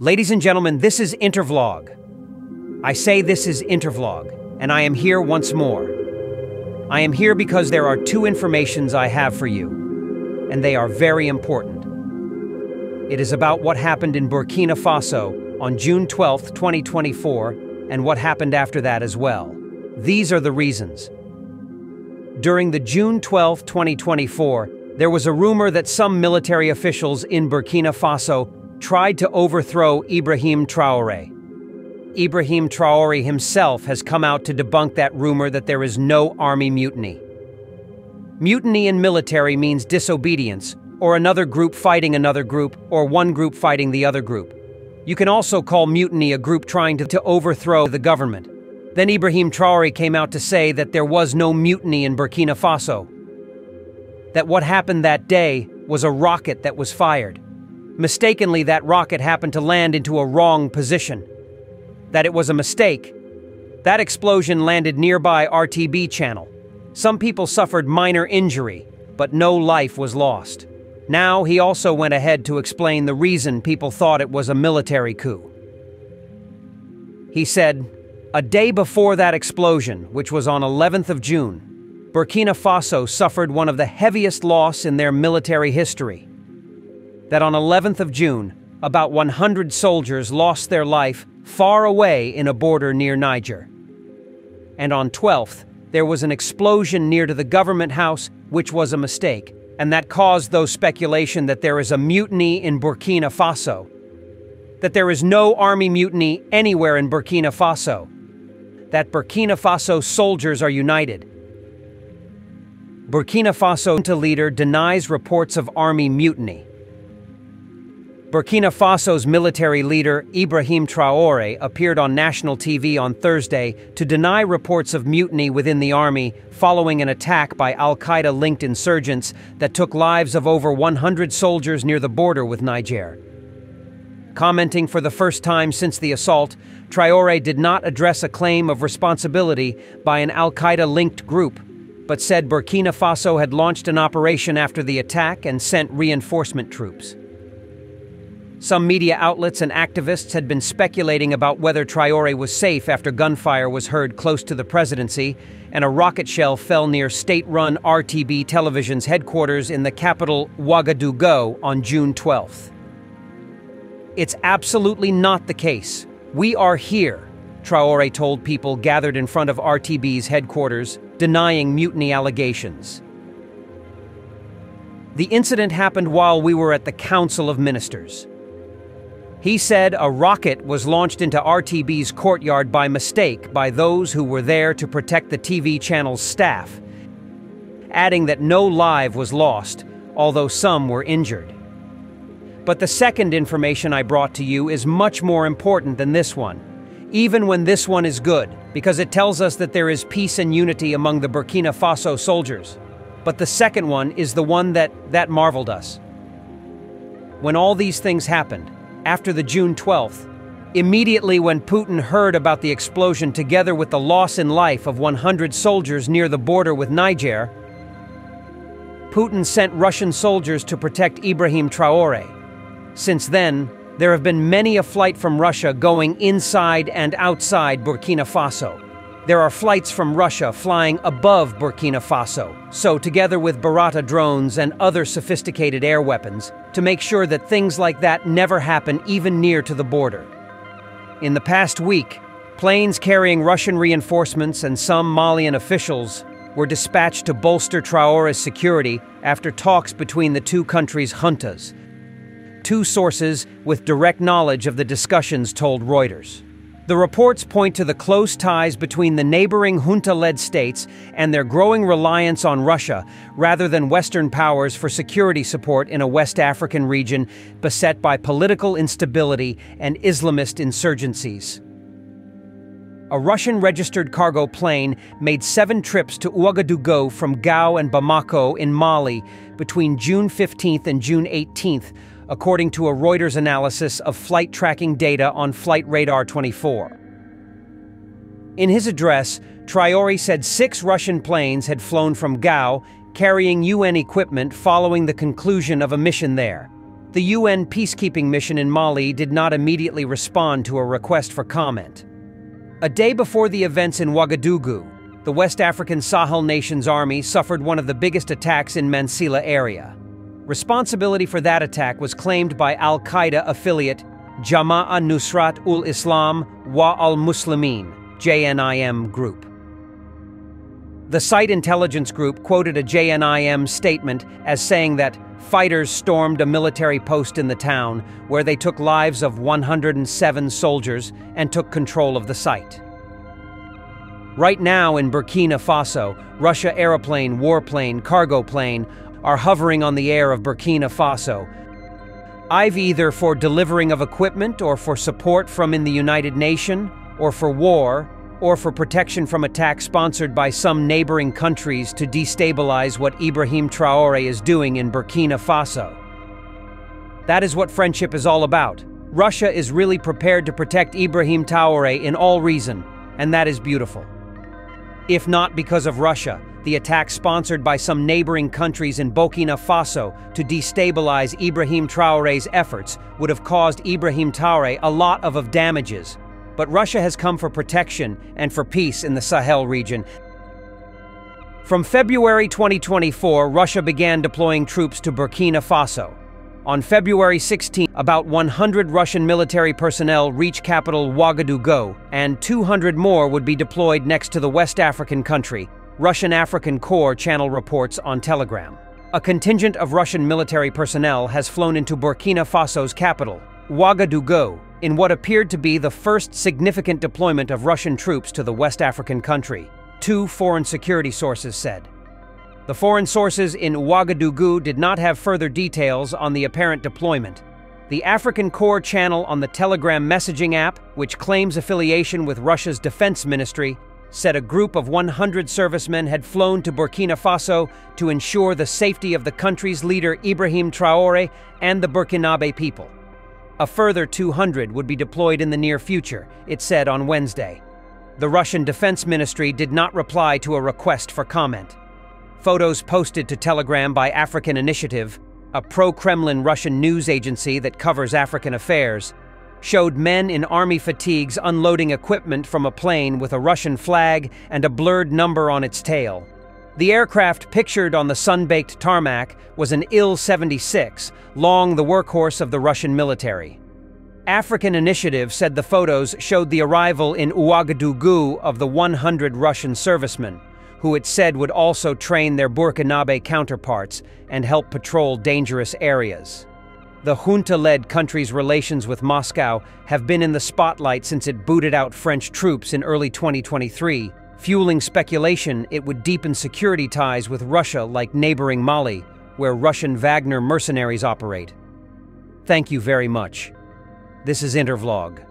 Ladies and gentlemen, this is Intervlog. I say this is Intervlog, and I am here once more. I am here because there are two informations I have for you, and they are very important. It is about what happened in Burkina Faso on June 12th, 2024, and what happened after that as well. These are the reasons. During the June 12, 2024, there was a rumor that some military officials in Burkina Faso tried to overthrow Ibrahim Traore. Ibrahim Traore himself has come out to debunk that rumor that there is no army mutiny. Mutiny in military means disobedience, or another group fighting another group, or one group fighting the other group. You can also call mutiny a group trying to overthrow the government. Then Ibrahim Traore came out to say that there was no mutiny in Burkina Faso. That what happened that day was a rocket that was fired. Mistakenly, that rocket happened to land into a wrong position. That it was a mistake. That explosion landed nearby RTB channel. Some people suffered minor injury, but no life was lost. Now, he also went ahead to explain the reason people thought it was a military coup. He said, a day before that explosion, which was on 11th of June, Burkina Faso suffered one of the heaviest loss in their military history. That on 11th of June, about 100 soldiers lost their life far away in a border near Niger. And on 12th, there was an explosion near to the government house, which was a mistake, and that caused those speculation that there is a mutiny in Burkina Faso, that there is no army mutiny anywhere in Burkina Faso, that Burkina Faso soldiers are united. Burkina Faso junta leader denies reports of army mutiny. Burkina Faso's military leader, Ibrahim Traore, appeared on national TV on Thursday to deny reports of mutiny within the army following an attack by al-Qaeda-linked insurgents that took lives of over 100 soldiers near the border with Niger. Commenting for the first time since the assault, Traore did not address a claim of responsibility by an al-Qaeda-linked group, but said Burkina Faso had launched an operation after the attack and sent reinforcement troops. Some media outlets and activists had been speculating about whether Traore was safe after gunfire was heard close to the presidency and a rocket shell fell near state-run RTB television's headquarters in the capital Ouagadougou on June 12th. It's absolutely not the case. We are here, Traore told people gathered in front of RTB's headquarters, denying mutiny allegations. The incident happened while we were at the Council of Ministers. He said a rocket was launched into RTB's courtyard by mistake by those who were there to protect the TV channel's staff, adding that no life was lost, although some were injured. But the second information I brought to you is much more important than this one, even when this one is good, because it tells us that there is peace and unity among the Burkina Faso soldiers. But the second one is the one that marveled us. When all these things happened, after the June 12th, immediately when Putin heard about the explosion together with the loss in life of 100 soldiers near the border with Niger, Putin sent Russian soldiers to protect Ibrahim Traore. Since then, there have been many a flight from Russia going inside and outside Burkina Faso. There are flights from Russia flying above Burkina Faso, so together with Barata drones and other sophisticated air weapons, to make sure that things like that never happen even near to the border. In the past week, planes carrying Russian reinforcements and some Malian officials were dispatched to bolster Traore's security after talks between the two countries' juntas. Two sources with direct knowledge of the discussions told Reuters. The reports point to the close ties between the neighboring junta-led states and their growing reliance on Russia rather than Western powers for security support in a West African region beset by political instability and Islamist insurgencies. A Russian-registered cargo plane made 7 trips to Ouagadougou from Gao and Bamako in Mali between June 15th and June 18th, according to a Reuters analysis of flight tracking data on Flight Radar 24. In his address, Traore said 6 Russian planes had flown from Gao, carrying UN equipment following the conclusion of a mission there. The UN peacekeeping mission in Mali did not immediately respond to a request for comment. A day before the events in Ouagadougou, the West African Sahel nation's army suffered one of the biggest attacks in Mansilla area. Responsibility for that attack was claimed by al-Qaeda affiliate Jama'a Nusrat ul-Islam wa al-Muslimin, JNIM group. The site intelligence group quoted a JNIM statement as saying that fighters stormed a military post in the town where they took lives of 107 soldiers and took control of the site. Right now in Burkina Faso, Russia aeroplane, warplane, cargo plane are hovering on the air of Burkina Faso, either for delivering of equipment or for support from in the United Nations, or for war, or for protection from attack sponsored by some neighboring countries to destabilize what Ibrahim Traore is doing in Burkina Faso. That is what friendship is all about. Russia is really prepared to protect Ibrahim Traore in all reason, and that is beautiful. If not because of Russia, the attack sponsored by some neighboring countries in Burkina Faso to destabilize Ibrahim Traore's efforts would have caused Ibrahim Traore a lot of damages. But Russia has come for protection and for peace in the Sahel region. From February 2024, Russia began deploying troops to Burkina Faso. On February 16, about 100 Russian military personnel reached capital Ouagadougou, and 200 more would be deployed next to the West African country, Russian African Corps channel reports on Telegram. A contingent of Russian military personnel has flown into Burkina Faso's capital, Ouagadougou, in what appeared to be the first significant deployment of Russian troops to the West African country, two foreign security sources said. The foreign sources in Ouagadougou did not have further details on the apparent deployment. The African Corps channel on the Telegram messaging app, which claims affiliation with Russia's defense ministry, said a group of 100 servicemen had flown to Burkina Faso to ensure the safety of the country's leader Ibrahim Traore and the Burkinabe people. A further 200 would be deployed in the near future, it said on Wednesday. The Russian Defense Ministry did not reply to a request for comment. Photos posted to Telegram by African Initiative, a pro-Kremlin Russian news agency that covers African affairs, showed men in army fatigues unloading equipment from a plane with a Russian flag and a blurred number on its tail. The aircraft pictured on the sun-baked tarmac was an Il-76, long the workhorse of the Russian military. African Initiative said the photos showed the arrival in Ouagadougou of the 100 Russian servicemen, who it said would also train their Burkinabe counterparts and help patrol dangerous areas. The junta-led country's relations with Moscow have been in the spotlight since it booted out French troops in early 2023, fueling speculation it would deepen security ties with Russia like neighboring Mali, where Russian Wagner mercenaries operate. Thank you very much. This is Intervlog.